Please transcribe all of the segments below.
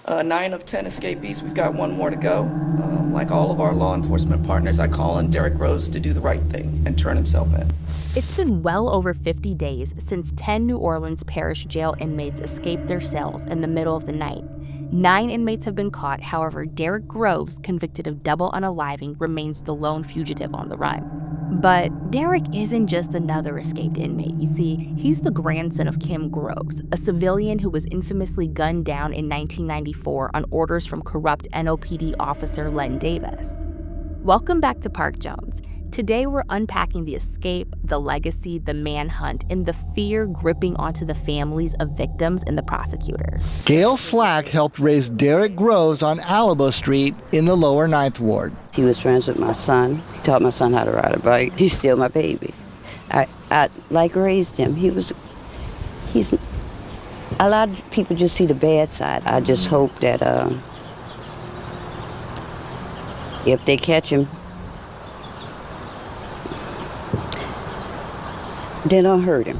9 of 10 escapees. We've got one more to go. Like all of our law enforcement partners, I call on Derrick Groves to do the right thing and turn himself in. It's been well over 50 days since 10 New Orleans Parish jail inmates escaped their cells in the middle of the night. 9 inmates have been caught. However, Derrick Groves, convicted of double unaliving, remains the lone fugitive on the run. But Derrick isn't just another escaped inmate. You see, he's the grandson of Kim Groves, a civilian who was infamously gunned down in 1994 on orders from corrupt NOPD officer Len Davis. Welcome back to Park Jones. Today we're unpacking the escape, the legacy, the manhunt, and the fear gripping onto the families of victims and the prosecutors. Gail Slack helped raise Derrick Groves on Alamo Street in the lower Ninth Ward. He was friends with my son. He taught my son how to ride a bike. He's still my baby. I raised him. He's a lot of people just see the bad side. I just hope that if they catch him, they don't hurt him.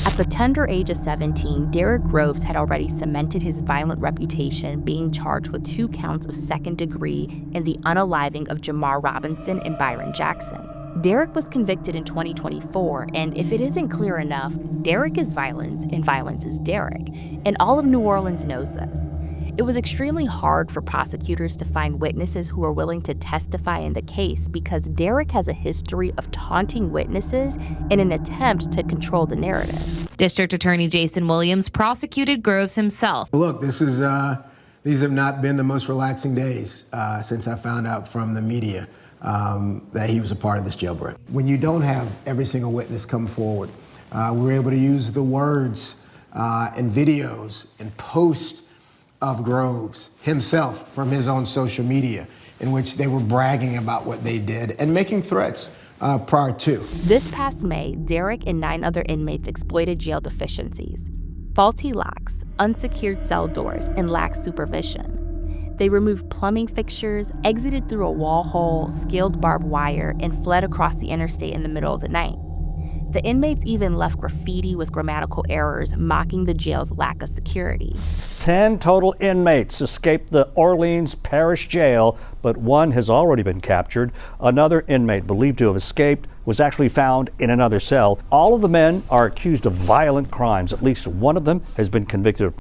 At the tender age of 17, Derrick Groves had already cemented his violent reputation, being charged with 2 counts of second degree in the unaliving of Jamar Robinson and Byron Jackson. Derrick was convicted in 2024, and if it isn't clear enough, Derrick is violence and violence is Derrick, and all of New Orleans knows this. It was extremely hard for prosecutors to find witnesses who were willing to testify in the case because Derrick has a history of taunting witnesses in an attempt to control the narrative. District Attorney Jason Williams prosecuted Groves himself. Look, these have not been the most relaxing days since I found out from the media that he was a part of this jailbreak. When you don't have every single witness come forward, we were able to use the words and videos and posts of Groves himself from his own social media, in which they were bragging about what they did and making threats prior to. This past May, Derrick and 9 other inmates exploited jail deficiencies: faulty locks, unsecured cell doors, and lax supervision. They removed plumbing fixtures, exited through a wall hole, scaled barbed wire, and fled across the interstate in the middle of the night. The inmates even left graffiti with grammatical errors, mocking the jail's lack of security. 10 total inmates escaped the Orleans Parish Jail, but 1 has already been captured. Another inmate believed to have escaped was actually found in another cell. All of the men are accused of violent crimes. At least one of them has been convicted,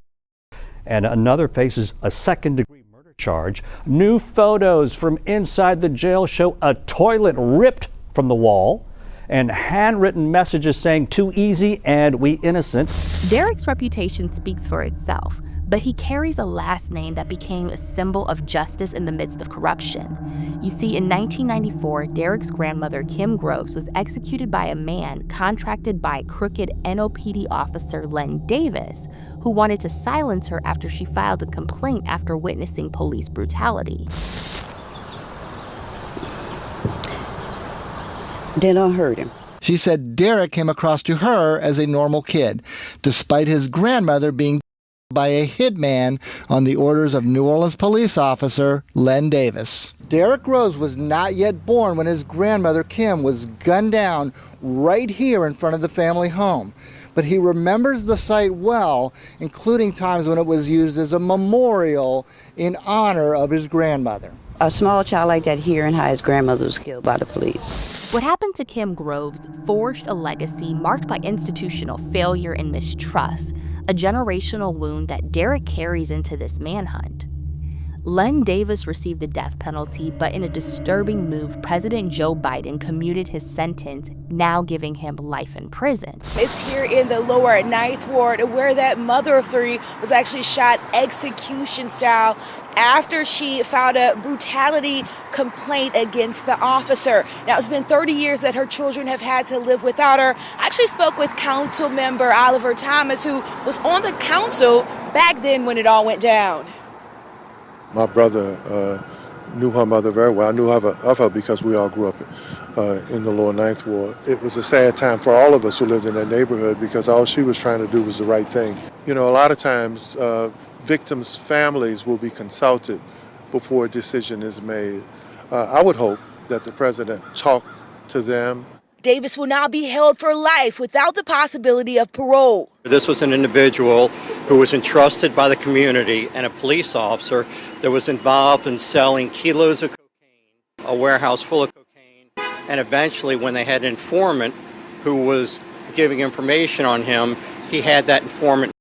and another faces a second-degree murder charge. New photos from inside the jail show a toilet ripped from the wall and handwritten messages saying "too easy" and "we innocent." Derrick's reputation speaks for itself, but he carries a last name that became a symbol of justice in the midst of corruption. You see, in 1994, Derrick's grandmother, Kim Groves, was executed by a man contracted by crooked NOPD officer Len Davis, who wanted to silence her after she filed a complaint after witnessing police brutality. They don't hurt him. She said Derrick came across to her as a normal kid, despite his grandmother being by a hitman on the orders of New Orleans police officer Len Davis. Derrick Groves was not yet born when his grandmother Kim was gunned down right here in front of the family home. But he remembers the site well, including times when it was used as a memorial in honor of his grandmother. A small child like that hearing how his grandmother was killed by the police. What happened to Kim Groves forged a legacy marked by institutional failure and mistrust, a generational wound that Derrick carries into this manhunt. Len Davis received the death penalty, but in a disturbing move, President Joe Biden commuted his sentence, now giving him life in prison. It's here in the lower Ninth Ward where that mother of 3 was actually shot execution style after she filed a brutality complaint against the officer. Now, it's been 30 years that her children have had to live without her. I actually spoke with council member Oliver Thomas, who was on the council back then when it all went down. My brother knew her mother very well. I knew of her because we all grew up in the lower Ninth Ward. It was a sad time for all of us who lived in that neighborhood because all she was trying to do was the right thing. You know, a lot of times victims' families will be consulted before a decision is made. I would hope that the president talked to them Davis will now be held for life without the possibility of parole. This was an individual who was entrusted by the community and a police officer that was involved in selling kilos of cocaine, a warehouse full of cocaine, and eventually when they had an informant who was giving information on him, he had that informant.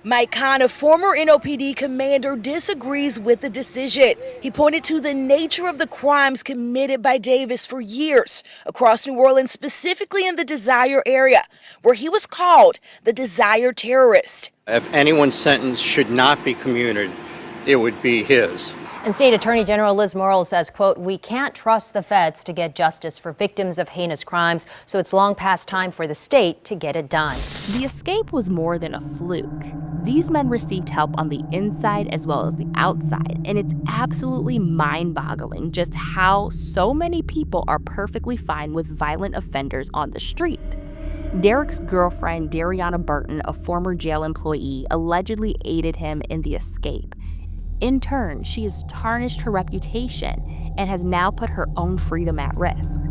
Mike Kahn, a former NOPD commander, disagrees with the decision. He pointed to the nature of the crimes committed by Davis for years across New Orleans, specifically in the Desire area, where he was called the Desire terrorist. If anyone's sentence should not be commuted, it would be his. And State Attorney General Liz Murrill says, quote, "We can't trust the feds to get justice for victims of heinous crimes, so it's long past time for the state to get it done." The escape was more than a fluke. These men received help on the inside as well as the outside, and it's absolutely mind-boggling just how so many people are perfectly fine with violent offenders on the street. Derrick's girlfriend, Darriana Burton, a former jail employee, allegedly aided him in the escape. In turn, she has tarnished her reputation and has now put her own freedom at risk.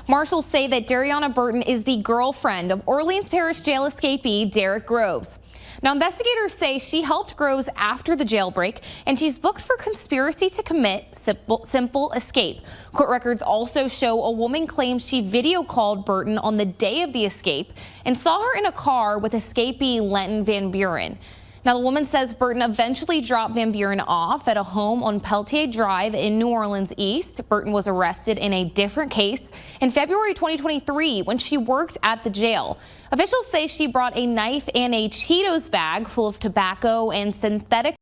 Marshals say that Darriana Burton is the girlfriend of Orleans Parish Jail escapee Derrick Groves. Now, investigators say she helped Groves after the jailbreak, and she's booked for conspiracy to commit simple escape. Court records also show a woman claims she video called Burton on the day of the escape and saw her in a car with escapee Lenton Van Buren. Now, the woman says Burton eventually dropped Van Buren off at a home on Peltier Drive in New Orleans East. Burton was arrested in a different case in February 2023 when she worked at the jail. Officials say she brought a knife and a Cheetos bag full of tobacco and synthetic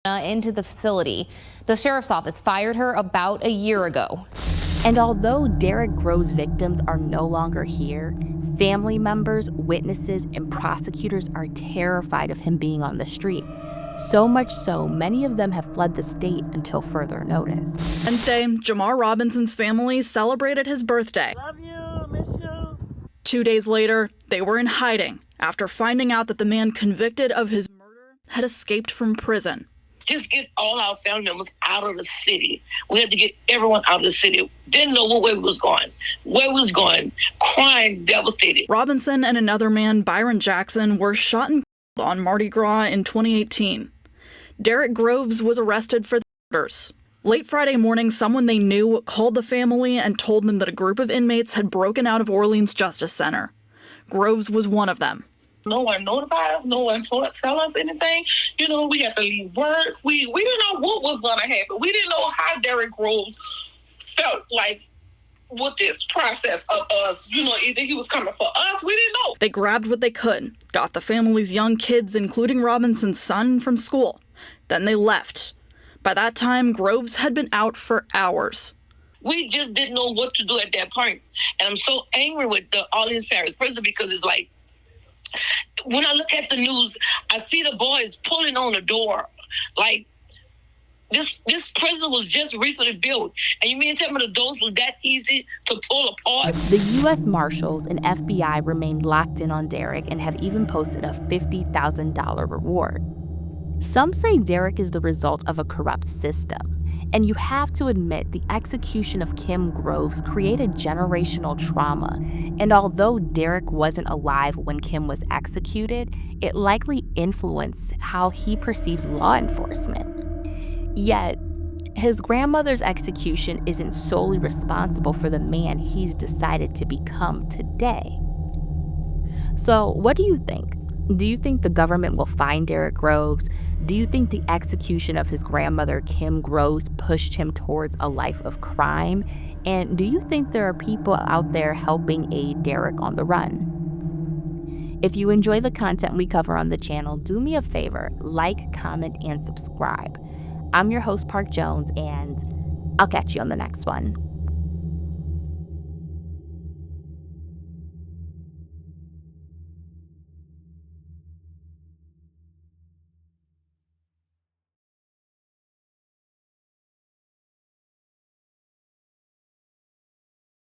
into the facility. The sheriff's office fired her about a year ago. And although Derrick Groves' victims are no longer here, family members, witnesses, and prosecutors are terrified of him being on the street. So much so, many of them have fled the state until further notice. Wednesday, Jamar Robinson's family celebrated his birthday. Love you, miss you. 2 days later, they were in hiding after finding out that the man convicted of his murder had escaped from prison. Just get all our family members out of the city. We had to get everyone out of the city. Didn't know what way we was going. Where we was going. Crying, devastated. Robinson and another man, Byron Jackson, were shot and killed on Mardi Gras in 2018. Derrick Groves was arrested for the murders. Late Friday morning, someone they knew called the family and told them that a group of inmates had broken out of Orleans Justice Center. Groves was one of them. No one notified us. No one tell us anything. You know, we had to leave work. We didn't know what was going to happen. We didn't know how Derrick Groves felt like with this process of us. You know, either he was coming for us. We didn't know. They grabbed what they could, got the family's young kids, including Robinson's son, from school. Then they left. By that time, Groves had been out for hours. We just didn't know what to do at that point. And I'm so angry with the Orleans Parish prison because it's like, when I look at the news, I see the boys pulling on the door. Like, this prison was just recently built. And you mean to tell me the doors were that easy to pull apart? The U.S. Marshals and FBI remained locked in on Derrick and have even posted a $50,000 reward. Some say Derrick is the result of a corrupt system. And you have to admit the execution of Kim Groves created generational trauma. And although Derrick wasn't alive when Kim was executed, it likely influenced how he perceives law enforcement. Yet, his grandmother's execution isn't solely responsible for the man he's decided to become today. So, what do you think? Do you think the government will find Derrick Groves? Do you think the execution of his grandmother, Kim Groves, pushed him towards a life of crime? And do you think there are people out there helping aid Derrick on the run? If you enjoy the content we cover on the channel, do me a favor, like, comment, and subscribe. I'm your host, Park Jones, and I'll catch you on the next one.